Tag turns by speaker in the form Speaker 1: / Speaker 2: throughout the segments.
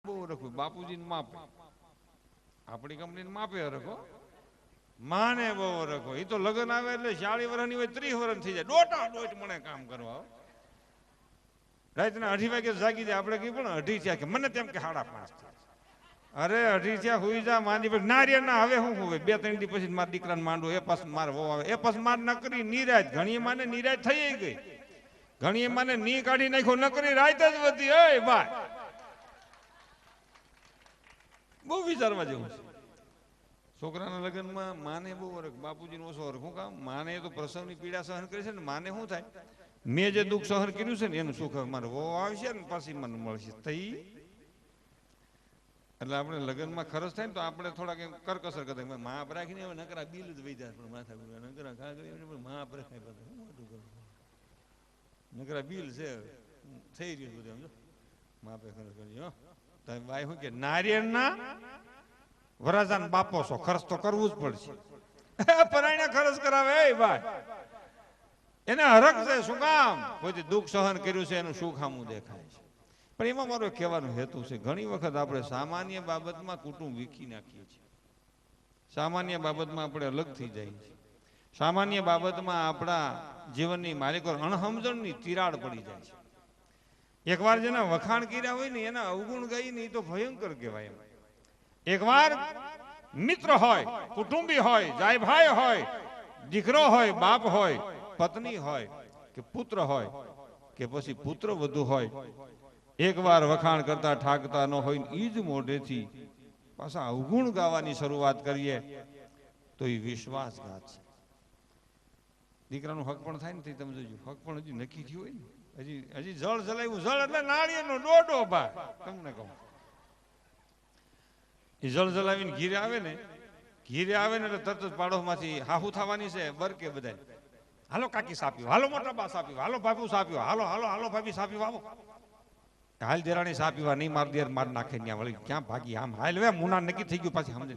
Speaker 1: બહુ રખું બાપુજીને માપે, આપણી કંપનીને માપે રખો, માને બહુ રખો. એ તો લગ્ન આવે એટલે 40 વર્ષની હોય 30 વર્ષ થઈ જાય, દોટા દોટ મને કામ કરવા. રાતના 2:30 વાગે જાગી જાય, આપણે કઈ પણ 2:30 થયા કે મને તેમ કે 5:30 થયા. અરે 2:30 થયા હુઈ જા માંદી નારિયા ના હવે હું હવે 2-3 દી પછી મારા દીકરાને માંડો એ પાસ માર વહુ આવે એ પાસ માર નકરી નિરાજ ઘણી માને નિરાજ થઈ ગઈ, ઘણી માને ની કાઢી નાખ્યો નકરી રાત જ વધી. એ ભાઈ બહુ વિચારવા જેવું છે. છોકરાના લગ્નમાં માને બહુ વરખ, બાપુજીનો ઓછો વરખ. શું કામ? માને તો પ્રસવની પીડા સહન કરે છે ને, માને શું થાય મેં જે દુઃખ સહન કર્યું છે ને એનું સુખ મારે વહુ આવશે ને પાછી મને મળશે થઈ. એટલે આપણે લગ્નમાં ખર્ચ થાય ને તો આપણે થોડાક એમ કરકસર કરતા માપ રાખીને નકરા બિલ જ વહી જાય, પણ માથા નકરા ખા કરી પણ માપ રખાય બધા નકરા બિલ છે થઈ રહ્યું બધું સમજો માપે ખર્ચ કરી. તમે ભાઈ શું કે નારિયેળના વરાજાન બાપો છો, ખર્ચ તો કરવું જ પડશે. પરાયણે ખર્ચ કરાવે એ ભાઈ એને હરખ છે. શું કામ? કોઈ દુઃખ સહન કર્યું છે એનું સુખ સામું દેખાય છે. પણ એમાં મારો કહેવાનો હેતુ છે, ઘણી વખત આપણે સામાન્ય બાબતમાં કુટુંબ વીખી નાખીએ છીએ, સામાન્ય બાબતમાં આપણે અલગ થઈ જઈએ છીએ, સામાન્ય બાબતમાં આપણા જીવનની માલિકો અણસમજણની તિરાડ પડી જાય છે. એકવાર જેના વખાણ કર્યા હોય ને એના અવગુણ ગાઈ ને એ તો ભયંકર કહેવાય. એકવાર મિત્ર હોય, કુટુંબી હોય, જાય ભાઈ હોય, દીકરો હોય, બાપ હોય, પત્ની હોય કે પુત્ર હોય કે પછી પુત્ર વધુ હોય, એકવાર વખાણ કરતા ઠાકતા ન હોય એ જ મોઢેથી પાછા અવગુણ ગાવાની શરૂઆત કરીએ તો એ વિશ્વાસઘાત છે. દીકરાનું હક પણ થાય ને તમે જોજો, હક પણ હજી નક્કી થયું હોય ને, હજી જળ જલાવ્યું, જળ એટલે નાળિયેરનો દોડો ભાઈ તમને કહું. એ જળ જલાવીને ઘીરે આવે ને એટલે તરત જ પાડોશમાંથી હાહુ થવાની છે બરકે બધા, હાલો કાકી સાપ્યો, હાલો મોટા બા સાપ્યો, હાલો બાપુ સાપ્યો, હાલો હાલો હાલો ભાભી સાપ્યો, આવો હાલ દેરાણી સા પીવા નહીં માર દેર માર નાખે ત્યાં વળી ક્યાં ભાગી આમ હાલ વે મુના નક્કી થઈ ગયું પાછી સમજે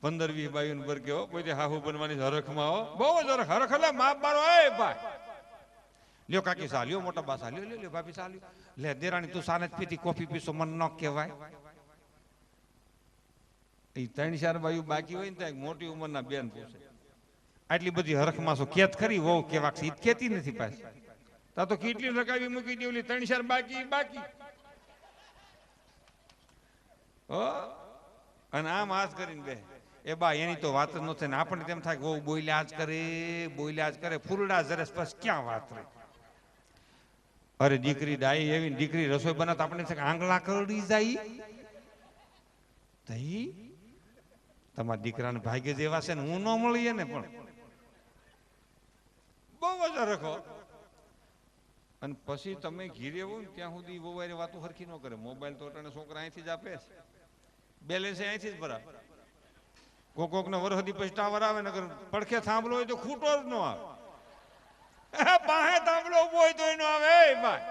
Speaker 1: 15-20 બાયું પર કેવો કોઈ હાહુ બનવાની હરખમાં હો, બહુ જ હરખ એટલે માપ બારો. એ ભાઈ લ્યો કાકી સા લ્યો, મોટા બા સા લ્યો, લ્યો ભાભી સા લ્યો, લે દેરાણી તું સાને જ પીતી કોફી પીશો મન ન કહેવાય. એ 3-4 બાયું બાકી હોય ને ત્યાં મોટી ઉંમરના બેન પૂછે આટલી બધી હરખમાં છો કેત ખરી વહુ કેવા છે કેતી નથી પાછી, તા તો કેટલી રકાવી મૂકી દે ઓલી 3-4 બાકી અને આમ આજ કરીને બે એ બા એની તો વાત જ ન થાય ને આપણને તેમ થાય કે બોલ્યા જ કરે ફૂલડા જરેસ પછી ક્યાં વાત રહી. અરે દીકરી ડાઈ એવી દીકરી રસોઈ બનાવતા આપણે આંગળા કરડી જાય. તઈ તમારા દીકરાને ભાગ્ય જેવા છે ને હું ન મળીએ ને પણ બહુ જ રખો. અને પછી તમે ઘીરે હોય ને ત્યાં સુધી બહુ વાતો હરખી ન કરે. મોબાઈલ તો અટાણે છોકરા અહીંથી જ આપે છે, બેલેન્સ અહીંથી જ ભરાવે. કોક ને વરહદી પછી ટાવર આવે ને પડખે થાંભલો હોય તો ખૂટો જ ન આવે, પાસે થાંભલો ઉભો હોય તો એનો આવે. ભાઈ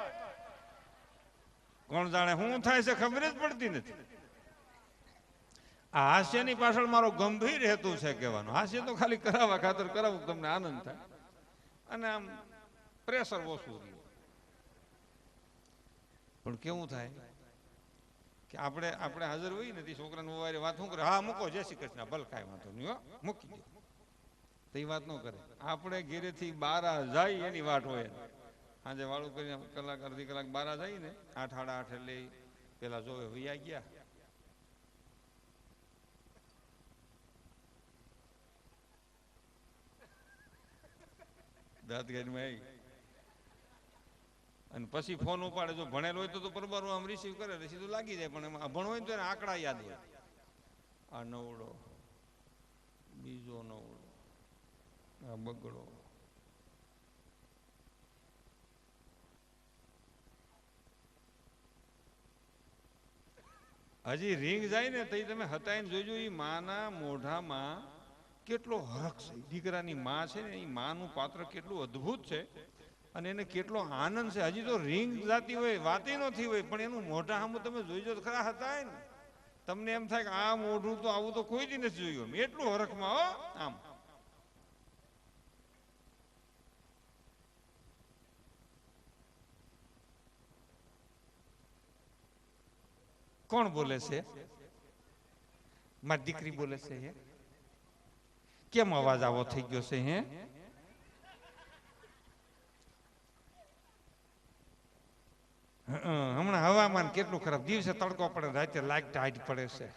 Speaker 1: કોણ જાણે શું થાય છે ખબર જ પડતી નથી. આ હાસ્યની પાછળ મારો ગંભીર હેતુ છે કહેવાનો. હાસ્ય તો ખાલી કરાવવા ખાતર કરાવું તમને આનંદ થાય અને આમ પ્રેશર ઓછું રહ્યું. પણ કેવું થાય કે આપણે હાજર હોય ને છોકરાને મોબાઈલ વાત શું કરે, હા મૂકો જય શ્રી કૃષ્ણ ભલે કાંઈ વાંધો નહીં હો મૂકી દો, તો એ વાત ન કરે. આપણે ઘેરેથી 12 જાય એની વાટ હોય, સાંજે વાળું કરીને કલાક અડધી કલાક 12 જાય ને 8 સાડા 8 એટલે પેલા જોવે વૈયા ગયા. દાંત ગાડીમાં આવી અને પછી ફોન ઉપાડે. જો ભણેલો હોય તો બરોબર આમ રિસીવ કરે, સીધું લાગી જાય. પણ એમાં ભણ હોય ને તો એને આંકડા યાદ હોય. આ નવડો, બીજો નવડો, આ બગડો. હજી રીંગ જાય ને તો તમે હતાઈને જોજો એ માના મોઢામાં કેટલો હરખ છે. દીકરાની માં છે ને એ માનું પાત્ર કેટલું અદ્ભુત છે અને એને કેટલો આનંદ છે. હજી તો રીંગ જાતી હોય વાતી નથી હોય પણ એનું મોઢા સામું તમે જોઈજો તો ખરા હતા ને તમને એમ થાય કે આ મોઢું તો આવું તો કોઈ દી નથી જોયું એટલું હરખમાં હો. આમ કોણ બોલે છે? મારી દીકરી બોલે છે. હે કેમ અવાજ આવો થઈ ગયો છે? હે હમણાં હવામાન કેટલું ખરાબ, દિવસે તડકો પડે, રાતે લાઈટ ટાઈટ પડે છે.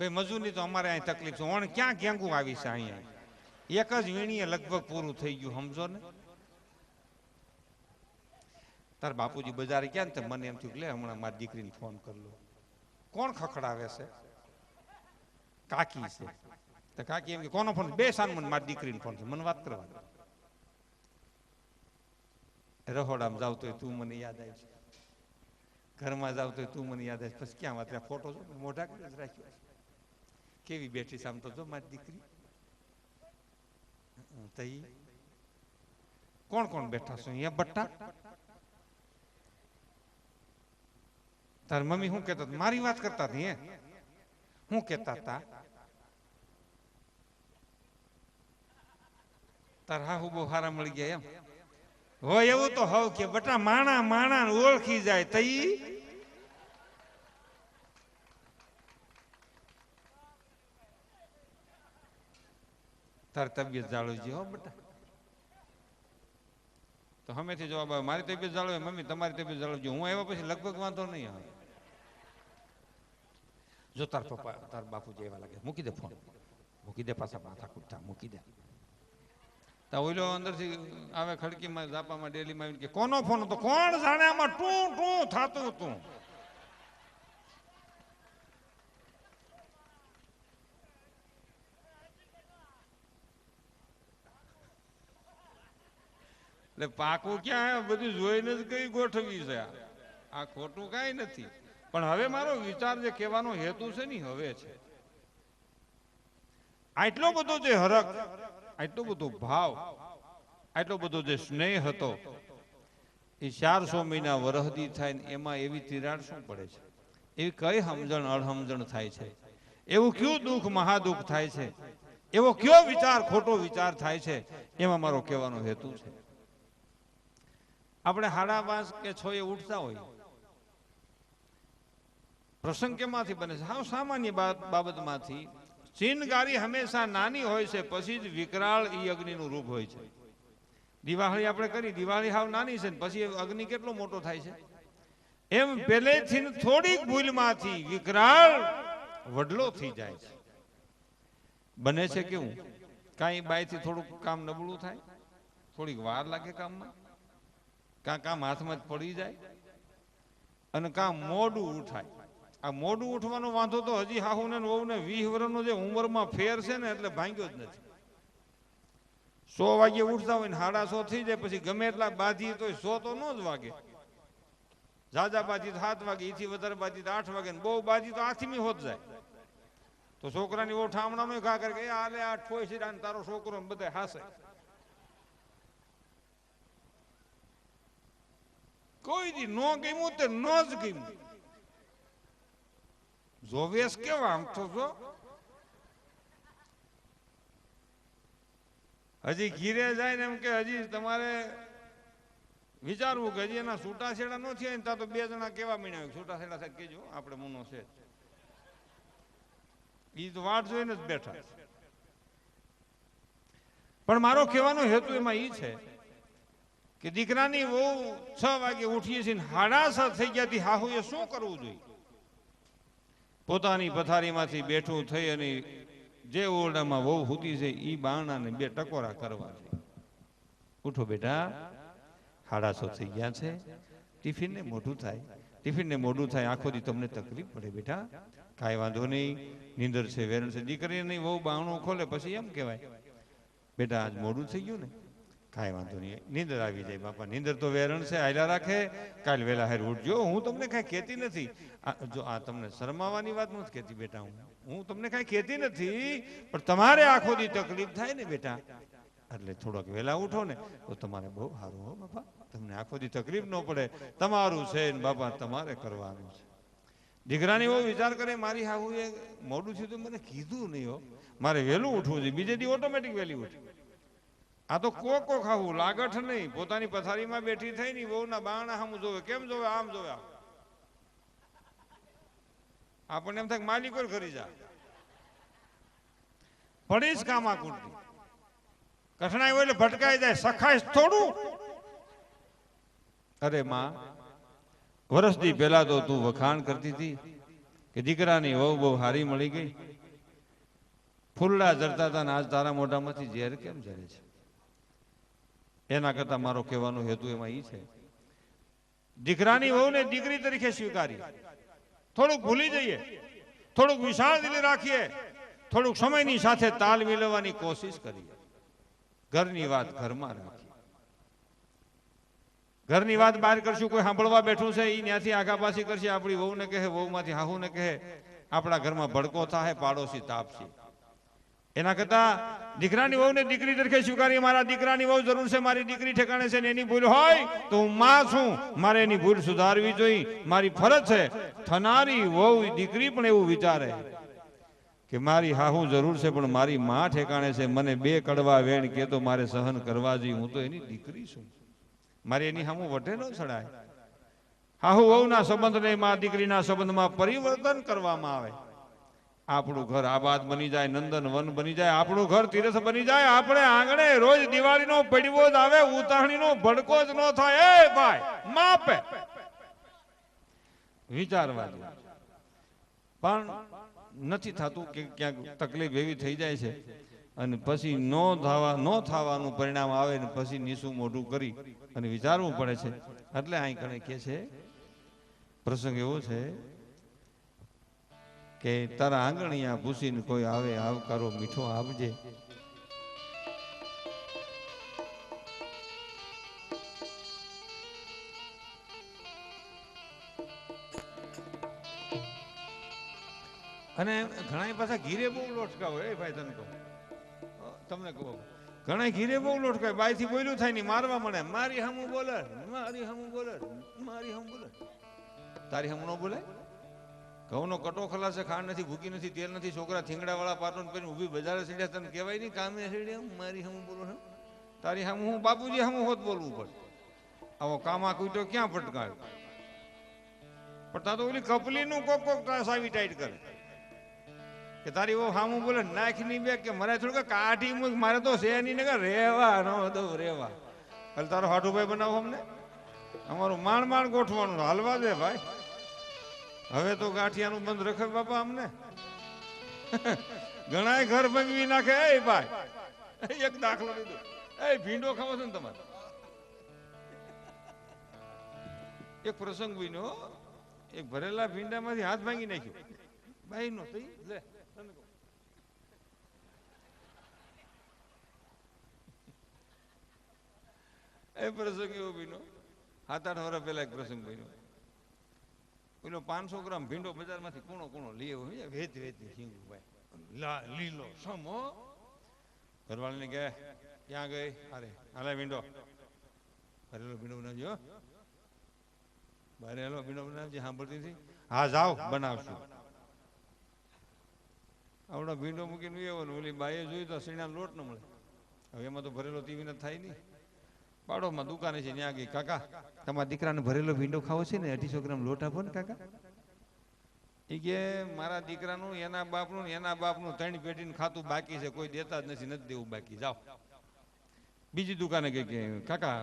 Speaker 1: મજૂરી તો અમારે અહીં તકલીફ છે. ઓણ ક્યાં ગેંગું આવી છે અહીંયા? એક જ વીણીએ લગભગ પૂરું થઈ ગયું, સમજો ને. તાર બાપુજી બજારે ક્યાં ને મને એમ થયું લે હમણાં મારી દીકરીને ફોન કરી લો. કોણ ખખડાવે છે? કાકી છે. તો કાકી એમ કે કોનો ફોન? બે સાન મને મારી દીકરીને ફોન છે, મને વાત કરવા. રહોડામાં જાવ તો તું મને યાદ આવી છે, ઘરમાં જાવ તો તું મને યાદ આવી. પછી ક્યાં વાત? ફોટો જો મોઢા જ રાખ્યો, કેવી બેઠી સામ તો જો મારી દીકરી. તઈ કોણ કોણ બેઠા છો અહીંયા? બટ્ટા તાર મમ્મી શું કેતા? મારી વાત કરતા હતી. હે શું કેતા હતા? તાર હાહુ બહુ હારા મળી ગયા એમ હોય? એવું તો હવ કે બટા માણા માણા ઓળખી જાય. તઈ તાર તબિયત જાળવજી હો બટા. તો હમેથી જવાબ આવે મારી તબિયત જાળવે, મમ્મી તમારી તબિયત જાળવજો. હું આવ્યા પછી લગભગ વાંધો નહીં આવે. જો તાર પપ્પા તાર બાપુજી એવા લાગે, મૂકી દે ફોન, મૂકી દે, પાછા માથા કૂટતા મૂકી દે. તા ઓઈલો અંદરથી આવે ખડકીમાં ઝાપામાં ડેલીમાં કે કોનો ફોન હતો? કોણ જાણે, આમાં ટું ટું થાતું હતું. એટલે પાકું ક્યાં? બધું જોઈને જ કઈ ગોઠવી છે. આ ખોટું કઈ નથી. પણ હવે મારો વિચાર જે કહેવાનો હેતુ છે ને હવે છે, આટલો બધો જે હરખ, આટલો બધો ભાવ, આટલો બધો જે સ્નેહ હતો એ 400 મહિના વરહદી થાય ને એમાં એવી તિરાડ શું પડે છે? એવી કઈ સમજણ અણસમજણ થાય છે? એવું કયું દુઃખ મહાદુઃખ થાય છે? એવો કયો વિચાર ખોટો વિચાર થાય છે? એમાં મારો કહેવાનો હેતુ છે. આપણે 5:30 કે 6 ઉઠતા હોય, પ્રસંગ કેમાંથી બને છે? હાવ સામાન્ય બાબતમાંથી. ચિનગારી હંમેશા નાની હોય છે, પછી જ વિકરાળ ઈ અગ્નિનું રૂપ હોય છે. દિવાળી આપણે કરી, દિવાળી હાવ નાની છે, પછી અગ્નિ કેટલો મોટો થાય છે. એમ પહેલેથી થોડીક ભૂલમાંથી વિકરાળ વડલો થઈ જાય છે. બને છે કેવું? કાંઈ બાયથી થોડુંક કામ નબળું થાય, થોડીક વાર લાગે કામમાં, કામ હાથમાં જ પડી જાય, અને કામ મોડું ઉઠાય. આ મોડું ઉઠવાનો વાંધો તો હજી હાહુ ને વહુ ને 20 વર્ષનો જે ઉંમરમાં ફેર છે ને એટલે ભાંગ્યો જ નથી. 100 વાગે ઉઠતા હોય ને 1:30 થઈ જાય, પછી ગમે એટલા બાજી તો 100 તો ન જ વાગે. જાજા બાજી 7 વાગે, એથી વધારે બાજી 8 વાગે, ને બહુ બાજી તો 8મી હોત જાય. તો છોકરાની ઓ ઠામણાનો ઘા કરે કે આલે આ ઠોઈ છે તારો છોકરો બધા હાસે. કોઈ દી નો ગમ્યું તે નો જ ગમ્યું. જોવેશ કેવા આમ તો જો હજી ઘીરે જાય ને એમ કે હજી તમારે વિચારવું કે હજી એના છૂટાછેડા ન થયા ને ત્યાં તો 2 જણા કેવા મીણ્યા છૂટાછેડા થાય કેજો આપણે મુનો છે. ઈ તો વાટ જોઈને જ બેઠા. પણ મારો કહેવાનો હેતુ એમાં ઈ છે કે દીકરાની વહુ 6 વાગે ઉઠીએ છીએ, 6:30 થઈ ગયા હતી, હાહુએ શું કરવું જોઈએ? પોતાની પથારીમાંથી બેઠું થઈ અને જે ઓરડામાં વહુ હુતી છે એ બારણાને 2 ટકોરા કરવા છે. ઉઠો બેટા, 6:30 થઈ ગયા છે, ટિફિનને મોઢું થાય, ટિફિનને મોઢું થાય, આખો દી તમને તકલીફ પડે બેટા, કાંઈ વાંધો નહીં, નીંદર છે વેરણ છે. દીકરીની વહુ બારણું ખોલે પછી એમ કહેવાય બેટા આજ મોડું થઈ ગયું ને, કાંઈ વાંધો નહીં, નીંદર આવી જાય બાપા, નીંદર તો વેરણ છે, આયલા રાખે, કાલ વહેલા હેર ઉઠજો. હું તમને કાંઈ કહેતી નથી, જો આ તમને શરમાવાની વાત નથી કહેતી બેટા, હું તમને કાંઈ કહેતી નથી, પણ તમારે આખો દી તકલીફ થાય ને બેટા, એટલે થોડોક વહેલા ઉઠો ને તો તમારે બહુ સારું હો બાપા, તમને આખો દી તકલીફ ન પડે, તમારું છે ને બાપા તમારે કરવાનું છે. દીકરાની એવો વિચાર કરે મારી હાહુએ મોડું થયું તો મને કીધું નહીં હો, મારે વહેલું ઉઠવું જોઈએ, બીજે દી ઓટોમેટિક વહેલી ઉઠી. આ તો કોકો ખાવું લાગઠ નહીં, પોતાની પથારીમાં બેઠી થઈ ની વહુના બાણા સામું જોવે. કેમ જોવે? આમ જોવે. આપણને એમ થાય માલિકો ઘરી જા પડીશ કામા કુંડી કઠણાઈ હોય એટલે ભટકાઈ જાય. સખાઈશ થોડું. અરે માં, વર્ષથી પહેલા તો તું વખાણ કરતી હતી કે દીકરાની વહુ બહુ હારી મળી ગઈ, ફૂલડા જરતા હતા ને આજ તારા મોઢામાંથી ઝેર કેમ ઝરે છે? એના કરતા મારો કહેવાનો હેતુ એમાં ઈ છે, દીકરાની વહુને દીકરી તરીકે સ્વીકારી. થોડુંક ભૂલી જઈએ, થોડુંક વિશાળ દિલ રાખીએ, થોડુંક સમયની સાથે તાલ મિલાવવાની કોશિશ કરીએ. ઘરની વાત ઘરમાં રાખીએ. ઘરની વાત બહાર કરશું, કોઈ સાંભળવા બેઠું છે એ ત્યાંથી આગાપાછી કરશે. આપણી વહુને કહે, વહુમાંથી હાહુને કહે, આપણા ઘરમાં ભડકો થાય, પાડોશી તાપશે. એના કરતા દીકરાની વહુને દીકરી તરીકે સ્વીકારી. મારા દીકરાની વહુ જરૂર છે, મારી દીકરી ઠેકાણે છે ને એની ભૂલ હોય તો હું માં છું, મારે એની ભૂલ સુધારવી જોઈએ, મારી ફરજ છે. થનારી વહુ દીકરી પણ એવું વિચારે કે મારી હાહુ જરૂર છે પણ મારી માં ઠેકાણે છે, મને બે કડવા વેણ કે તો મારે સહન કરવા જોઈએ, હું તો એની દીકરી છું, મારે એની સામું વઢે ન ચડાય. હાહુ વહુના સંબંધને માં દીકરીના સંબંધમાં પરિવર્તન કરવામાં આવે. આપણું ઘર આબાદ બની જાય, નંદન વન બની જાય, આપણું ઘર તીરથ બની જાય. આપણે આંગણે રોજ દિવાળીનો પડવો જ આવે, ઉતાહણીનો ભડકો જ ન થાય. એ ભાઈ માપે વિચારવા દે. પણ નથી થતું કે ક્યાંક તકલીફ એવી થઈ જાય છે અને પછી ન થવાનું પરિણામ આવે ને પછી નીસું મોઢું કરી અને વિચારવું પડે છે. એટલે અહીં કણે કે છે, પ્રસંગ એવો છે કે તારા આંગણિયા પૂછીને કોઈ આવે, આવકારો મીઠો આપજે. અને ઘણા પાછા ઘીરે બહુ લોટકા હોય. ભાઈ તને કહું, તમને કહું, ઘણા ઘીરે બહુ લોટકા. બાઈ થી બોલ્યું થાય ને મારવા મળે. મારી હમું બોલે, મારી હમું બોલે, મારી હમ બોલે. તારી હમ ન બોલે. ઘઉંનો કટો ખલાસે, ખાંડ નથી, ભૂકી નથી, તેલ નથી, છોકરા થીંગડા વાળા પાટણ કરીને ઊભી બજારે સીડ્યા, તને કહેવાય નહીં કામે સીડ્યા મારી હમ બોલો છે. તારી હમ હું બાપુજી હમ હોત બોલવું પડે. આવો કામા કૂટ્યો ક્યાં ફટકાયો? પણ તા તો ઓલી કપલીનું કોક સાવી ટાઈટ કરે કે તારી ઓ હામું બોલે નાખી ની બે કે મારે થોડું કાઢી મૂક, મારે તો છે નહીં ને રેવા ન દઉં રેવા. એટલે તારો હાટુભાઈ બનાવો અમને, અમારું માંડ ગોઠવાનું હાલવા દે ભાઈ. હવે તો ગાંઠિયાનું બંધ રખે બાપા અમને. ઘણા ઘર ભંગવી નાખે. એ ભાઈ એક દાખલો લીધો, એ ભીંડો ખાવો છો ને તમારે? એક પ્રસંગ બન્યો, એક ભરેલા ભીંડામાંથી હાથ ભાંગી નાખ્યો ભાઈ નો. લે એ પ્રસંગ એવો બન્યો, 7-8 વર્ષ પહેલા એક પ્રસંગ બન્યો. પેલો 500 ગ્રામ ભીંડો બજારમાંથી કોણો લઈ આવ્યો, વેચી શીંગું ભાઈ લીલો સમો. ઘરવાળાને કહે, ક્યાં ગઈ? અરે હાલે ભીંડો, ભરેલો ભીંડો બનાવજો, ભરેલો ભીંડો બનાવજે. સાંભળતી હતી? હા જાઓ બનાવશું. આવડો ભીંડો મૂકીને એવો ને ઓલી બાઈએ જોયું તો સીણા લોટ ન મળે. હવે એમાં તો ભરેલો તીવીને થાય નહીં. પાડોમાં દુકાને છે, ત્યાં ગઈ, કાકા તમારા દીકરાને ભરેલો ભીંડો ખાવો છે ને, 250 ગ્રામ લોટ આપો ને કાકા. એ કે મારા દીકરાનું એના બાપનું 3 પેઢીનું ખાતું બાકી છે, કોઈ દેતા જ નથી દેવું બાકી, જાઓ. બીજી દુકાને ગઈ કે કાકા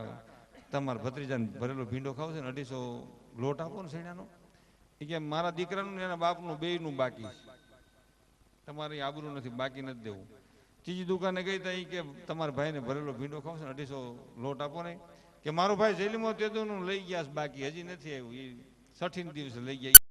Speaker 1: તમારા ભત્રીજાને ભરેલો ભીંડો ખાવો છે ને, 250 લોટ આપો ને સીણાનો. એ કે મારા દીકરાનું એના બાપનું બેયનું બાકી છે, તમારી આબરૂ નથી, બાકી નથી દેવું. ત્રીજી દુકાને ગઈ તો કે તમારા ભાઈને ભરેલો ભીંડો ખાવ છે ને, 250 લોટ આપો ને. કે મારો ભાઈ જેલીમાં તેદુનું લઈ ગયા બાકી હજી નથી આવ્યું, એ 60 દિવસે લઈ ગયા.